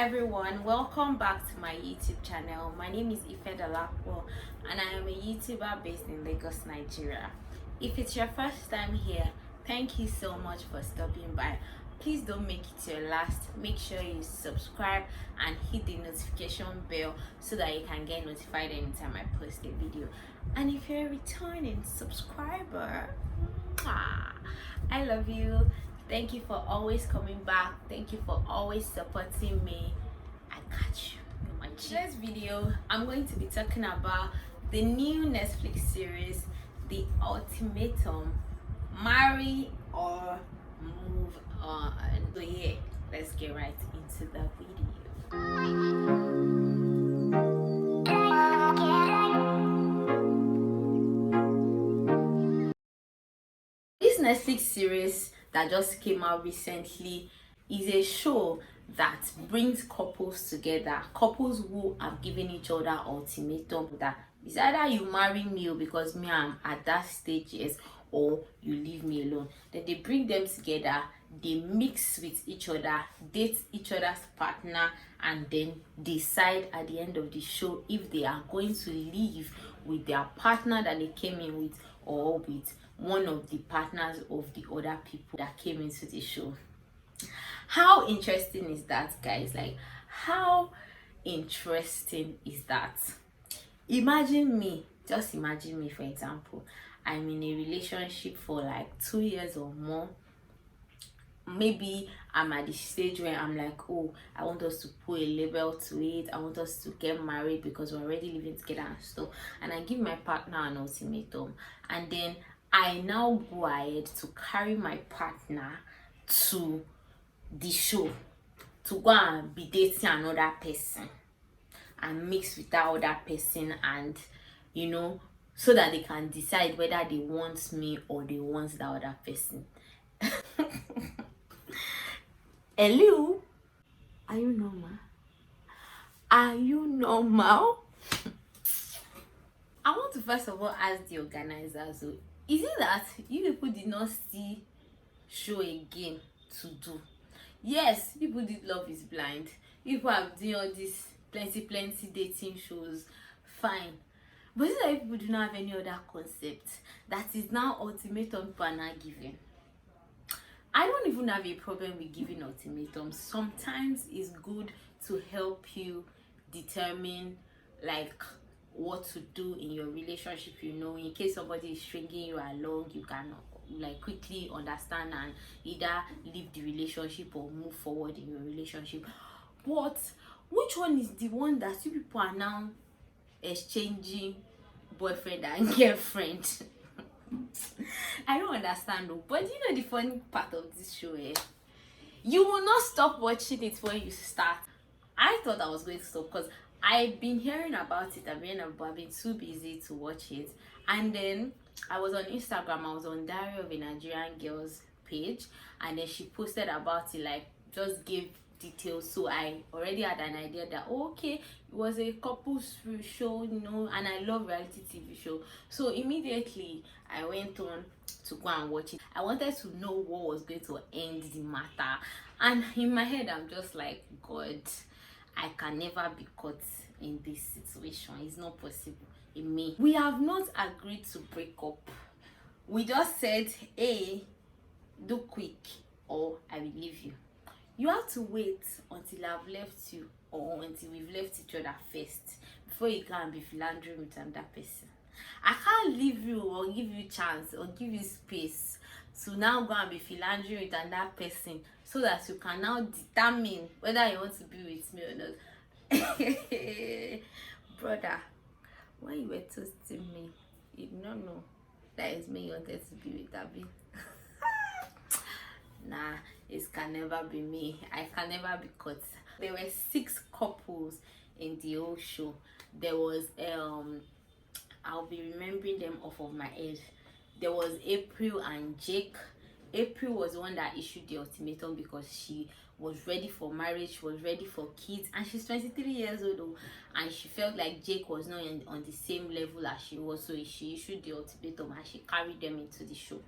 everyone, welcome back to my YouTube channel. My name is Ife Dalapo and I am a YouTuber based in Lagos, Nigeria. If it's your first time here, thank you so much for stopping by. Please don't make it your last. Make sure you subscribe and hit the notification bell so that you can get notified anytime I post a video. And if you're a returning subscriber, I love you. Thank you for always coming back. Thank you for always supporting me. I got you. In my today's video, I'm going to be talking about the new Netflix series, The Ultimatum. Marry or move on. So yeah, let's get right into the video. This Netflix series that just came out recently is a show that brings couples together, couples who have given each other ultimatum that it's either you marry me because me I'm at that stage, yes, or you leave me alone. Then they bring them together, they mix with each other, date each other's partner, and then decide at the end of the show if they are going to live with their partner that they came in with or with one of the partners of the other people that came into the show. How interesting is that, guys? Like, how interesting is that? Just imagine me, for example, I'm in a relationship for like 2 years or more. Maybe I'm at the stage where I'm like, oh, I want us to put a label to it, I want us to get married because we're already living together and stuff, and I give my partner an ultimatum, and then I now go ahead to carry my partner to the show to go and be dating another person and mix with that other person, and so that they can decide whether they want me or they want that other person. Hello, are you normal? Are you normal? I want to first of all ask the organizers, so is it that you people did not see show again to do? Yes, people did Love is Blind. People have done all these plenty dating shows, fine. But is it that people do not have any other concept that is now ultimatum people are not giving? I don't even have a problem with giving ultimatums. Sometimes it's good to help you determine like what to do in your relationship. In case somebody is stringing you along, you can like quickly understand and either leave the relationship or move forward in your relationship. But which one is the one that you people are now exchanging boyfriend and girlfriend? I don't understand though. But the funny part of this show, you will not stop watching it when you start. I thought I was going to stop because I've been hearing about it. I've been too busy to watch it. And then I was on Instagram. I was on Diary of a Nigerian Girl's page, and then she posted about it, like just gave details. So I already had an idea that okay, it was a couples show, and I love reality TV show. So immediately I went on to go and watch it. I wanted to know what was going to end the matter, and in my head I'm just like, God, I can never be caught in this situation. It's not possible in me. We have not agreed to break up. We just said, hey, do quick or I will leave you. You have to wait until I've left you or until we've left each other first before you can be philandering with another person. I can't leave you or give you chance or give you space to now go and be philandering with another person so that you can now determine whether you want to be with me or not. Brother, when you were toasting me, you did not know that is me you wanted to be with, Abby. Nah, it can never be me. I can never be caught. There were 6 couples in the whole show. There was I'll be remembering them off of my head. There was April and Jake. April was the one that issued the ultimatum because she was ready for marriage, she was ready for kids, and she's 23 years old though, and she felt like Jake was not on the same level as she was, so she issued the ultimatum and she carried them into the show.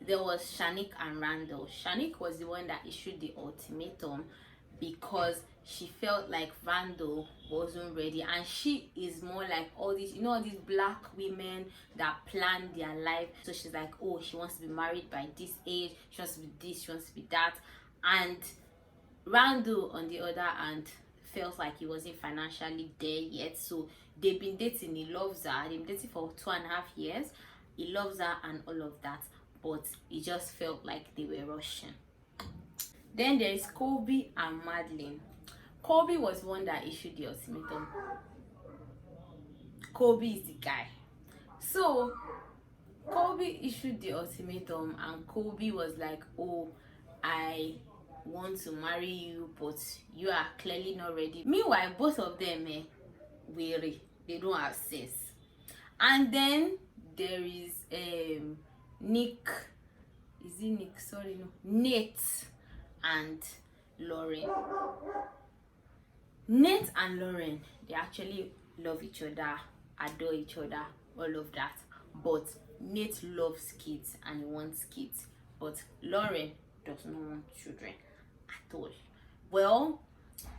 There was Shanik and Randall. Shanik was the one that issued the ultimatum because she felt like Randall wasn't ready, and she is more like all these, all these black women that plan their life. So she's like, oh, she wants to be married by this age, she wants to be this, she wants to be that. And Randall, on the other hand, felt like he wasn't financially there yet. So they've been dating, he loves her, they've been dating for 2.5 years, he loves her and all of that, but he just felt like they were rushing. Then there is Colby and Madeline. Colby was one that issued the ultimatum. Colby is the guy. So Colby issued the ultimatum, and Colby was like, oh, I want to marry you, but you are clearly not ready. Meanwhile, both of them weary, they don't have sense. And then there is Nick, is it Nick? Sorry, no, Nate and Lauren. Nate and Lauren, they actually love each other, adore each other, all of that. But Nate loves kids and he wants kids, but Lauren does not want children at all. Well,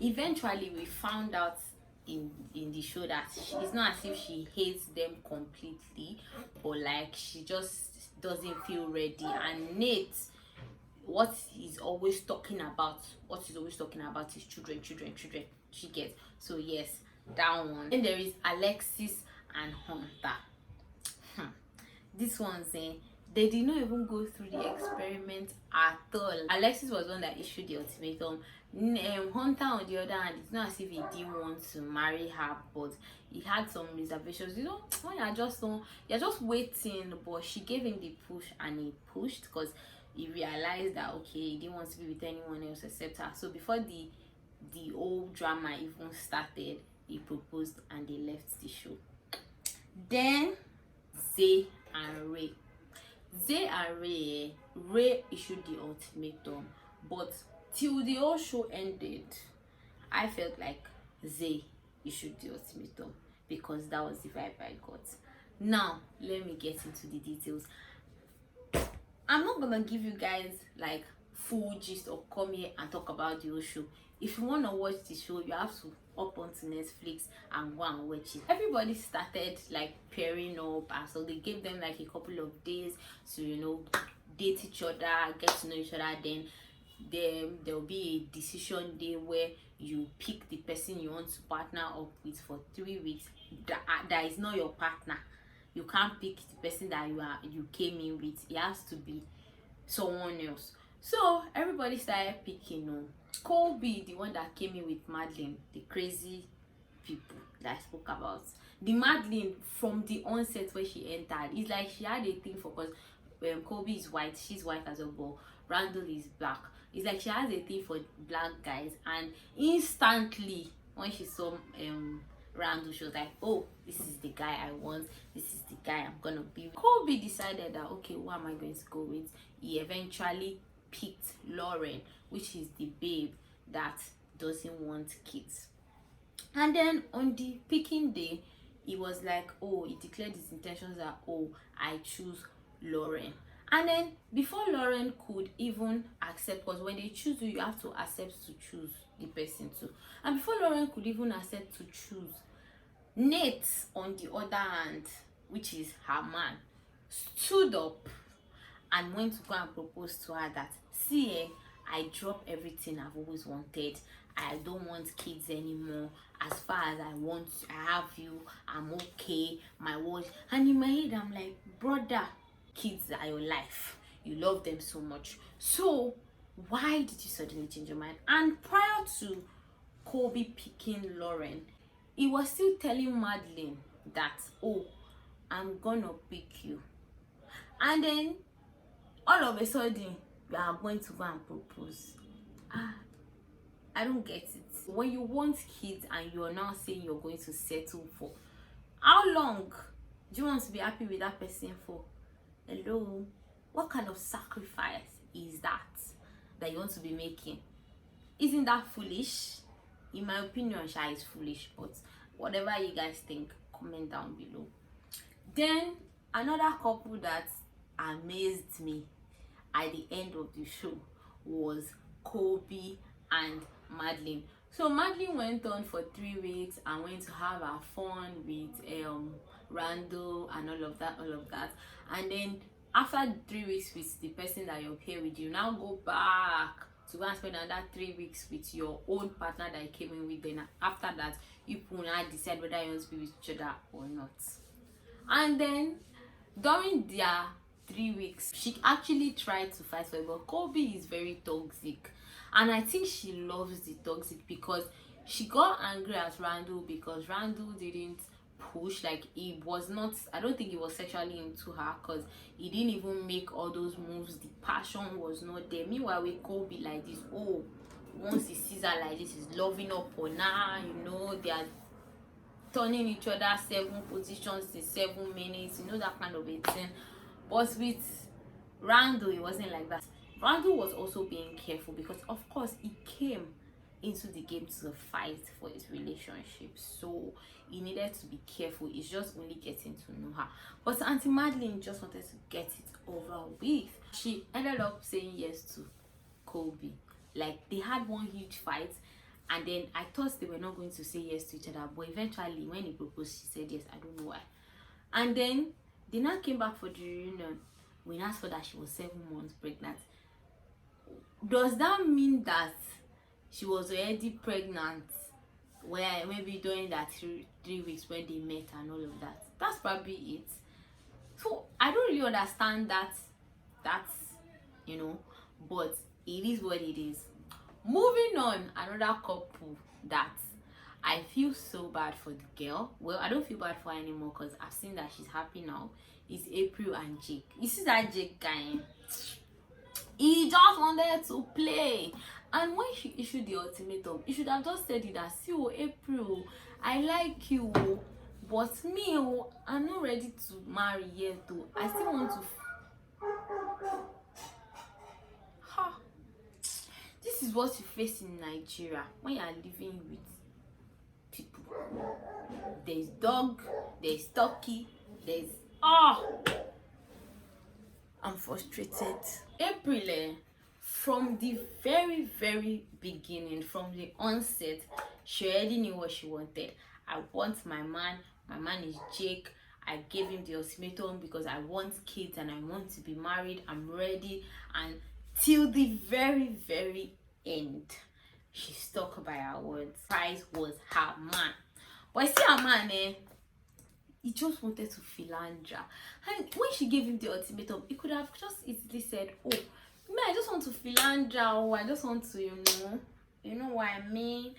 eventually we found out in the show that it's not as if she hates them completely, but like she just doesn't feel ready. And Nate, what he's always talking about is children. She gets. So yes, that one. Then there is Alexis and Hunter. This one saying they did not even go through the experiment at all. Alexis was one that issued the ultimatum. Hunter, on the other hand, it's not as if he didn't want to marry her, but he had some reservations. When you're just waiting, but she gave him the push, and he pushed because he realized that okay, he didn't want to be with anyone else except her. So before the whole drama even started, he proposed and they left the show. Then Zay and Ray. Ray issued the ultimatum, but till the whole show ended, I felt like Zay issued the ultimatum because that was the vibe I got. Now let me get into the details. I'm not gonna give you guys like full gist or come here and talk about the whole show. If you want to watch the show, you have to up onto Netflix and go and watch it. Everybody started like pairing up, and so they gave them like a couple of days to date each other, get to know each other. Then there'll be a decision day where you pick the person you want to partner up with for 3 weeks. That is not your partner. You can't pick the person that you came in with. It has to be someone else. So everybody started picking. Colby, the one that came in with Madeline, the crazy people that I spoke about. The Madeline, from the onset where she entered, it's like she had a thing for, because Colby is white, she's white as well, but Randall is black. It's like she has a thing for black guys, and instantly when she saw Randall, she was like, oh, this is the guy I want, this is the guy I'm gonna be with. Colby decided that okay, who am I going to go with? He eventually picked Lauren, which is the babe that doesn't want kids. And then on the picking day, he was like, oh, he declared his intentions that, oh, I choose Lauren. And then before Lauren could even accept, because when they choose you have to accept to choose the person too. And before Lauren could even accept to choose, Nate, on the other hand, which is her man, stood up and went to go and propose to her that, see, I drop everything I've always wanted. I don't want kids anymore. As far as I have you, I'm okay. My word. And in my head, I'm like, brother, kids are your life. You love them so much. So why did you suddenly change your mind? And prior to Colby picking Lauren, he was still telling Madeline that, oh, I'm gonna pick you. And then all of a sudden, you are going to go and propose. I don't get it. When you want kids and you're now saying you're going to settle for, how long do you want to be happy with that person for? Hello? What kind of sacrifice is that you want to be making? Isn't that foolish? In my opinion, Sha is foolish, but whatever you guys think, comment down below. Then another couple that amazed me at the end of the show was Colby and Madeline. So Madeline went on for 3 weeks and went to have her fun with Randall and all of that. And then after 3 weeks with the person that you're here with, you now go back to go and spend another 3 weeks with your own partner that you came in with. Then after that, you will now decide whether you want to be with each other or not. And then during their 3 weeks, she actually tried to fight for it, but Kobe is very toxic, and I think she loves the toxic because she got angry at Randall because Randall didn't push, like he was not, I don't think he was sexually into her because he didn't even make all those moves. The passion was not there. Meanwhile with Kobe, like this, oh, once he sees her like this, he's loving up on her, they are turning each other 7 positions in 7 minutes, that kind of a thing. But with Randall, it wasn't like that. Randall was also being careful because, of course, he came into the game to fight for his relationship, so he needed to be careful. He's just only getting to know her. But Auntie Madeline just wanted to get it over with. She ended up saying yes to Colby. Like, they had one huge fight, and then I thought they were not going to say yes to each other, but eventually when he proposed, she said yes. I don't know why. And then they now came back for the reunion. We now saw that she was 7 months pregnant. Does that mean that she was already pregnant where maybe during that three weeks when they met and all of that? That's probably it. So I don't really understand that's but it is what it is. Moving on, another couple that I feel so bad for the girl. Well, I don't feel bad for her anymore because I've seen that she's happy now. Is April and Jake. You see that Jake guy? He just wanted to play. And when she issued the ultimatum, he should have just said it that, see, April, I like you, but me, I'm not ready to marry yet, though. I still want to. This is what you face in Nigeria when you are living with people. There's dog, there's turkey, there's I'm frustrated. April, from the very, very beginning, from the onset, she already knew what she wanted. I want my man is Jake. I gave him the ultimatum because I want kids and I want to be married. I'm ready. And till the very, very end, she stuck by her words. Price was her man. But I see her man, he just wanted to philander. And when she gave him the ultimatum, he could have just easily said, oh, me, I just want to philander, or I just want to, you know what I mean?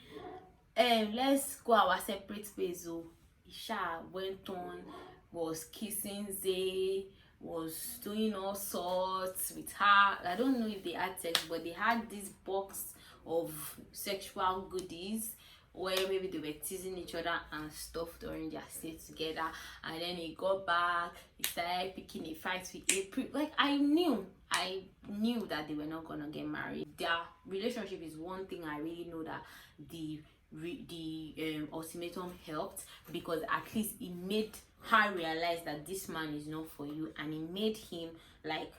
Let's go our separate ways. Oh, Isha went on, was kissing Zay, was doing all sorts with her. I don't know if they had sex, but they had this box of sexual goodies where maybe they were teasing each other and stuff during their stay together. And then he got back, he started picking a fight with April. Like, I knew that they were not gonna get married. Their relationship is one thing I really know that the ultimatum helped, because at least it made her realize that this man is not for you, and it made him like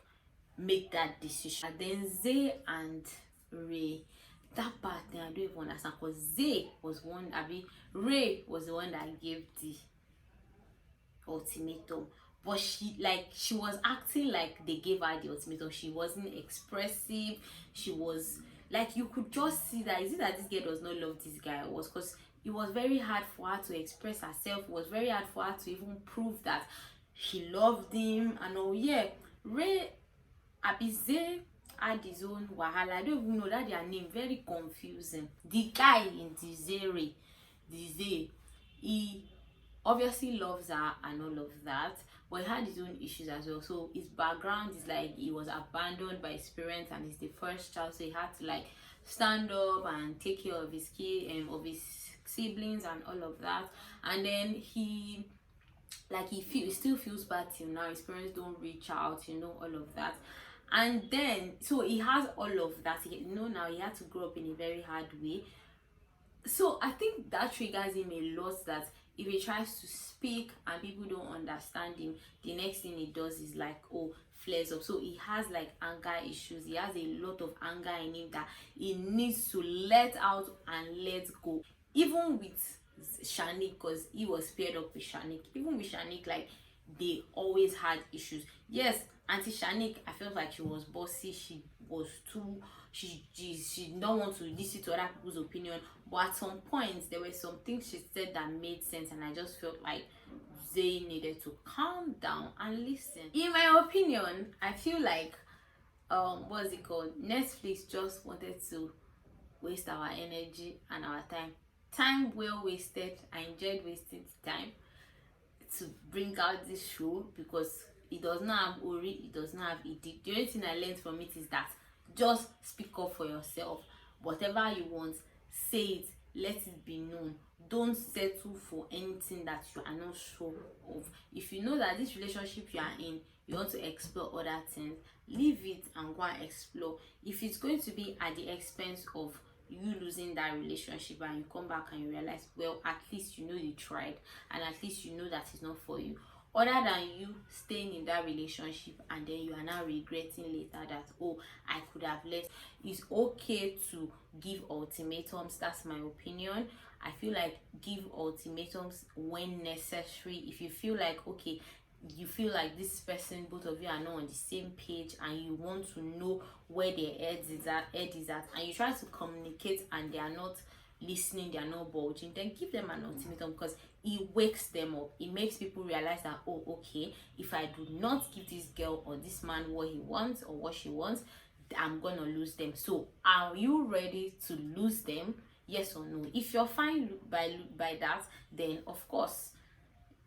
make that decision. And then Zay and Ray, that part thing I don't even understand, because Zay was one, Ray was the one that gave the ultimatum, but she was acting like they gave her the ultimatum. She wasn't expressive. She was like, you could just see that, is it that this girl does not love this guy? It was because it was very hard for her to express herself. It was very hard for her to even prove that she loved him. And oh yeah, Ray Abize had his own wahala. I don't even know that their name, very confusing. The guy in the Zay, he obviously loves her and all of that, but he had his own issues as well. So his background is like he was abandoned by his parents and he's the first child, so he had to like stand up and take care of his kid and of his siblings and all of that. And then he still feels bad till now. His parents don't reach out, all of that. And then so he has all of that. Now he had to grow up in a very hard way. So I think that triggers him a lot, that if he tries to speak and people don't understand him, the next thing he does is like, oh, flares up. So he has like anger issues. He has a lot of anger in him that he needs to let out and let go. Even with Shanik, because he was paired up with Shanik. Even with Shanik, like, they always had issues. Yes, Auntie Shanik, I felt like she was bossy. She was too, she don't want to listen to other people's opinion. But at some points, there were some things she said that made sense, and I just felt like they needed to calm down and listen. In my opinion, I feel like what's it called? Netflix just wanted to waste our energy and our time. Time well wasted. I enjoyed wasting time to bring out this show because it does not have Ori, it does not have Edith. The only thing I learned from it is that just speak up for yourself. Whatever you want, say it, let it be known. Don't settle for anything that you are not sure of. If you know that this relationship you are in, you want to explore other things, leave it and go and explore. If it's going to be at the expense of you losing that relationship and you come back and you realize, well, at least you know you tried, and at least you know that it's not for you, other than you staying in that relationship and then you are now regretting later that, oh, I could have left. It's okay to give ultimatums. That's my opinion. I feel like give ultimatums when necessary. If you feel like, okay, you feel like this person, both of you are not on the same page and you want to know where their head is at, and you try to communicate and they are not listening, they are not bulging, then give them an ultimatum, because it wakes them up. It makes people realize that, oh, okay, if I do not give this girl or this man what he wants or what she wants, I'm gonna lose them. So are you ready to lose them? Yes or no? If you're fine by that, then of course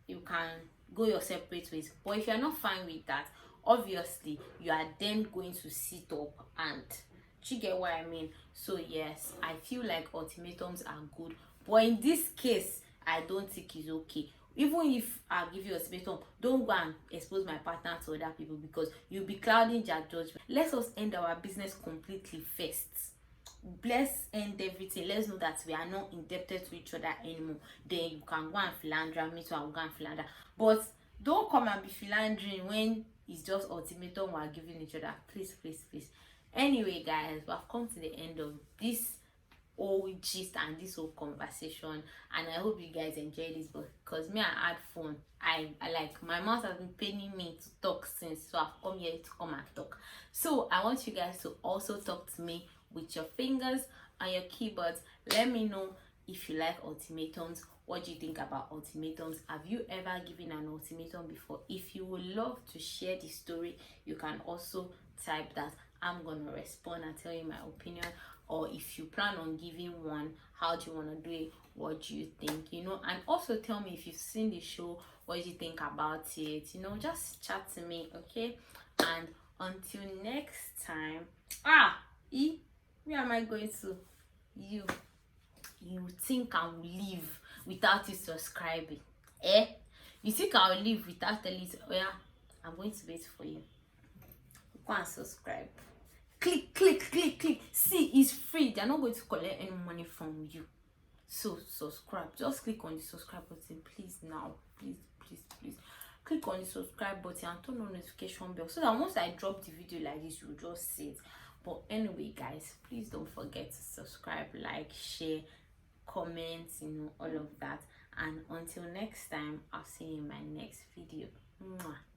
you can go your separate ways. But if you're not fine with that, obviously you are then going to sit up, and you get what I mean. So yes, I feel like ultimatums are good, but in this case I don't think it's okay. Even if I give you ultimatum, don't go and expose my partner to other people, because you'll be clouding their judgment. Let us end our business completely first. Let's end everything. Let's know that we are not indebted to each other anymore. Then you can go and philander, me too, I'll go and philander. But don't come and be philandering when it's just ultimatum we are giving each other. Please, please, please. Anyway, guys, we have come to the end of this whole gist and this whole conversation, and I hope you guys enjoyed this, because me, I had fun. I like, my mouth has been paining me to talk since, so I've come here to come and talk. So I want you guys to also talk to me with your fingers on your keyboards. Let me know if you like ultimatums. What do you think about ultimatums? Have you ever given an ultimatum before? If you would love to share the story, you can also type that. I'm gonna respond and tell you my opinion. Or if you plan on giving one, how do you want to do it? What do you think? You know, and also tell me if you've seen the show, what do you think about it? You know, just chat to me, okay? And until next time, where am I going to? You think I will leave without you subscribing? You think I will leave without telling you? Oh yeah, I'm going to wait for you. Go and subscribe. Click, click, click, click. See, it's free. They're not going to collect any money from you. So subscribe. Just click on the subscribe button, please. Now, please, please, please. Click on the subscribe button and turn on notification bell, so that once I drop the video like this, you'll just see it. But anyway, guys, please don't forget to subscribe, like, share, comment, you know, all of that. And until next time, I'll see you in my next video. Mwah.